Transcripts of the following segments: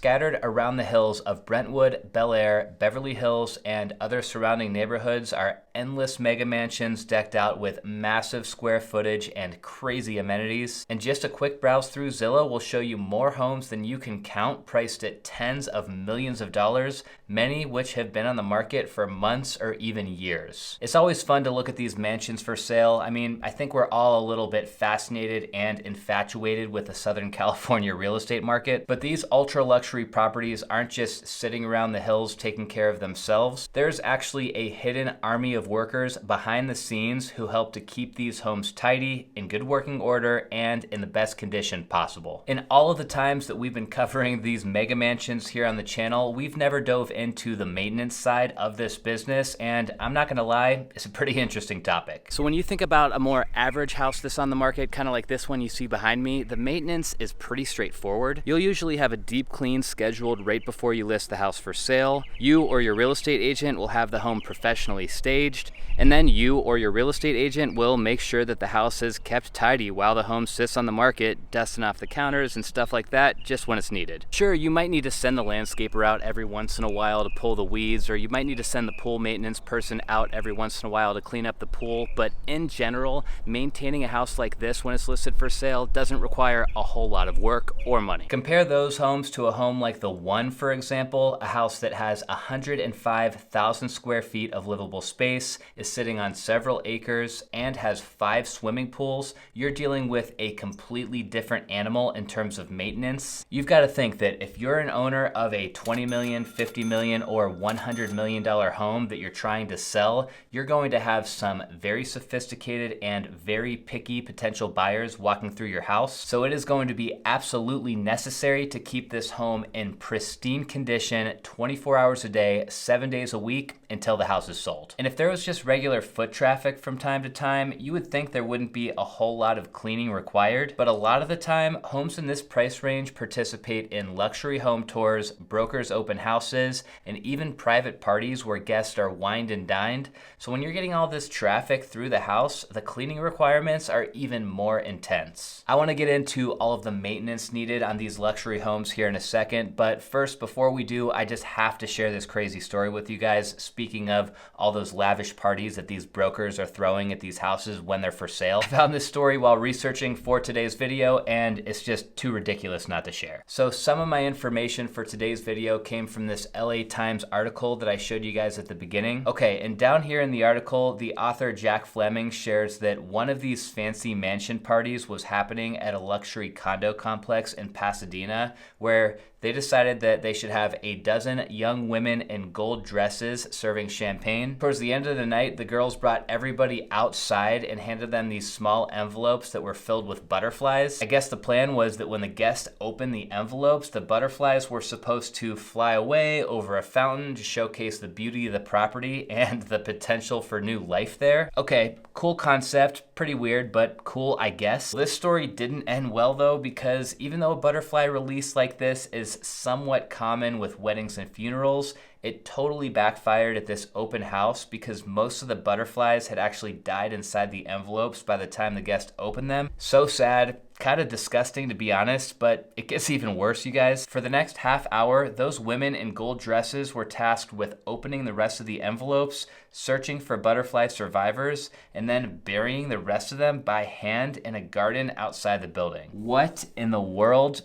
Scattered around the hills of Brentwood, Bel Air, Beverly Hills, and other surrounding neighborhoods are endless mega mansions decked out with massive square footage and crazy amenities. And just a quick browse through Zillow will show you more homes than you can count, priced at tens of millions of dollars, many which have been on the market for months or even years. It's always fun to look at these mansions for sale. I mean, I think we're all a little bit fascinated and infatuated with the Southern California real estate market, but these ultra luxury properties aren't just sitting around the hills taking care of themselves. There's actually a hidden army of workers behind the scenes who help to keep these homes tidy, in good working order, and in the best condition possible. In all of the times that we've been covering these mega mansions here on the channel, we've never dove into the maintenance side of this business, and I'm not gonna lie, it's a pretty interesting topic. So when you think about a more average house that's on the market, kind of like this one you see behind me, the maintenance is pretty straightforward. You'll usually have a deep clean scheduled right before you list the house for sale. You or your real estate agent will have the home professionally staged, and then you or your real estate agent will make sure that the house is kept tidy while the home sits on the market, dusting off the counters and stuff like that just when it's needed. Sure, you might need to send the landscaper out every once in a while to pull the weeds, or you might need to send the pool maintenance person out every once in a while to clean up the pool, but in general, maintaining a house like this when it's listed for sale doesn't require a whole lot of work or money. Compare those homes to a home like the one, for example, a house that has 105,000 square feet of livable space, is sitting on several acres, and has 5 swimming pools. You're dealing with a completely different animal in terms of maintenance. You've got to think that if you're an owner of a $20 million, $50 million, or $100 million home that you're trying to sell, you're going to have some very sophisticated and very picky potential buyers walking through your house. So it is going to be absolutely necessary to keep this home in pristine condition 24 hours a day, 7 days a week until the house is sold. And if there was just regular foot traffic from time to time, you would think there wouldn't be a whole lot of cleaning required. But a lot of the time, homes in this price range participate in luxury home tours, brokers' open houses, and even private parties where guests are wined and dined. So when you're getting all this traffic through the house, the cleaning requirements are even more intense. I want to get into all of the maintenance needed on these luxury homes here in a second, but first, before we do, I just have to share this crazy story with you guys. Speaking of all those lavish parties that these brokers are throwing at these houses when they're for sale, I found this story while researching for today's video, and it's just too ridiculous not to share. So some of my information for today's video came from this LA Times article that I showed you guys at the beginning. Okay, and down here in the article, the author Jack Fleming shares that one of these fancy mansion parties was happening at a luxury condo complex in Pasadena, where they decided that they should have a dozen young women in gold dresses serving champagne. Towards the end of the night, the girls brought everybody outside and handed them these small envelopes that were filled with butterflies. I guess the plan was that when the guests opened the envelopes, the butterflies were supposed to fly away over a fountain to showcase the beauty of the property and the potential for new life there. Okay, cool concept, pretty weird, but cool, I guess. This story didn't end well though, because even though a butterfly release like this is somewhat common with weddings and funerals, it totally backfired at this open house because most of the butterflies had actually died inside the envelopes by the time the guest opened them. So sad, kind of disgusting to be honest, but it gets even worse, you guys. For the next half hour, those women in gold dresses were tasked with opening the rest of the envelopes, searching for butterfly survivors, and then burying the rest of them by hand in a garden outside the building. What in the world?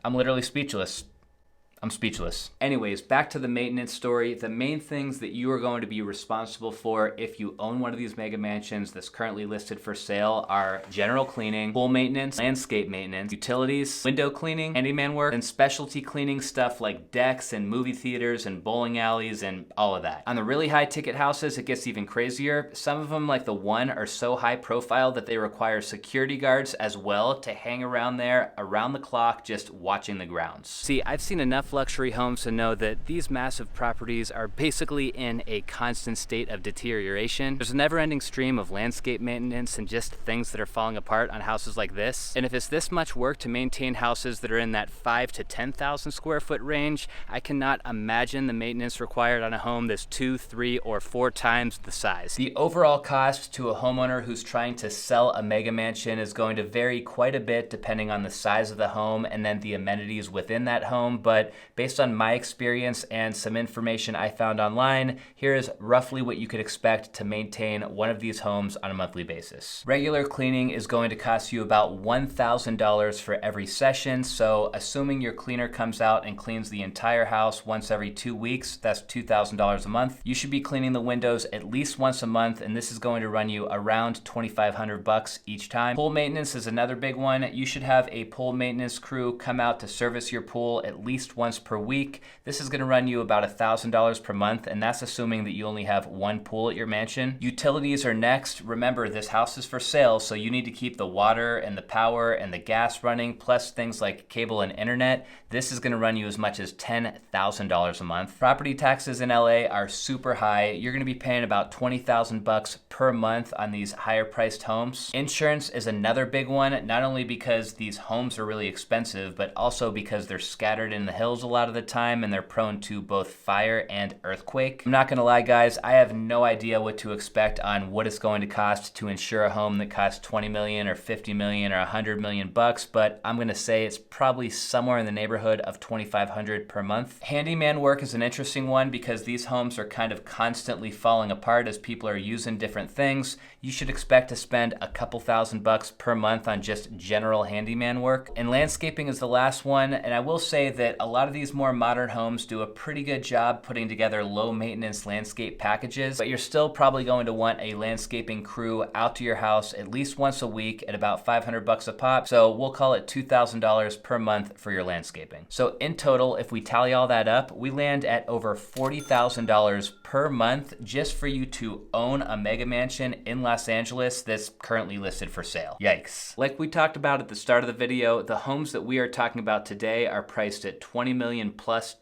I'm literally speechless. I'm speechless. Anyways, back to the maintenance story. The main things that you are going to be responsible for if you own one of these mega mansions that's currently listed for sale are general cleaning, pool maintenance, landscape maintenance, utilities, window cleaning, handyman work, and specialty cleaning stuff like decks and movie theaters and bowling alleys and all of that. On the really high ticket houses, it gets even crazier. Some of them, like the one, are so high profile that they require security guards as well to hang around there around the clock just watching the grounds. See, I've seen enough luxury homes to know that these massive properties are basically in a constant state of deterioration. There's a never-ending stream of landscape maintenance and just things that are falling apart on houses like this. And if it's this much work to maintain houses that are in that 5,000 to 10,000 square foot range, I cannot imagine the maintenance required on a home that's 2, 3, or 4 times the size. The overall cost to a homeowner who's trying to sell a mega mansion is going to vary quite a bit depending on the size of the home and then the amenities within that home, but based on my experience and some information I found online, here is roughly what you could expect to maintain one of these homes on a monthly basis. Regular cleaning is going to cost you about $1,000 for every session, so assuming your cleaner comes out and cleans the entire house once every 2 weeks, that's $2,000 a month. You should be cleaning the windows at least once a month, and this is going to run you around $2,500 each time. Pool maintenance is another big one. You should have a pool maintenance crew come out to service your pool at least once per week. This is going to run you about $1,000 per month, and that's assuming that you only have one pool at your mansion. Utilities are next. Remember, this house is for sale, so you need to keep the water and the power and the gas running, plus things like cable and internet. This is going to run you as much as $10,000 a month. Property taxes in LA are super high. You're going to be paying about $20,000 per month on these higher priced homes. Insurance is another big one, not only because these homes are really expensive, but also because they're scattered in the hills a lot of the time and they're prone to both fire and earthquake. I'm not going to lie, guys, I have no idea what to expect on what it's going to cost to insure a home that costs 20 million or 50 million or 100 million bucks, but I'm going to say it's probably somewhere in the neighborhood of $2,500 per month. Handyman work is an interesting one because these homes are kind of constantly falling apart as people are using different things. You should expect to spend a couple $1,000 per month on just general handyman work. And landscaping is the last one, and I will say that a lot of these more modern homes do a pretty good job putting together low maintenance landscape packages, but you're still probably going to want a landscaping crew out to your house at least once a week at about $500 a pop. So we'll call it $2,000 per month for your landscaping. So in total, if we tally all that up, we land at over $40,000 per month just for you to own a mega mansion in Los Angeles that's currently listed for sale. Yikes. Like we talked about at the start of the video, the homes that we are talking about today are priced at $20 million plus,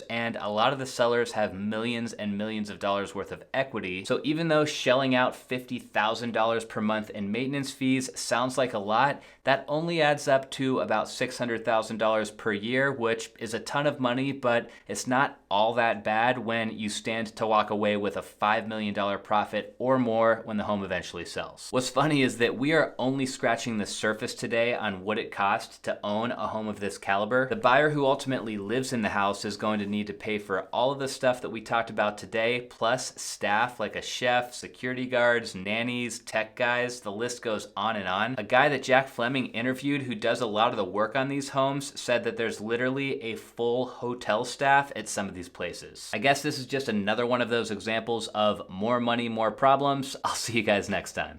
and a lot of the sellers have millions and millions of dollars worth of equity. So even though shelling out $50,000 per month in maintenance fees sounds like a lot, that only adds up to about $600,000 per year, which is a ton of money, but it's not all that bad when you stand to walk away with a $5 million profit or more when the home eventually sells. What's funny is that we are only scratching the surface today on what it costs to own a home of this caliber. The buyer who ultimately lives in the house is going to need to pay for all of the stuff that we talked about today, plus staff like a chef, security guards, nannies, tech guys, the list goes on and on. A guy that Jack Fleming interviewed who does a lot of the work on these homes said that there's literally a full hotel staff at some of these places. I guess this is just another one of those examples of more money, more problems. I'll see you guys next time.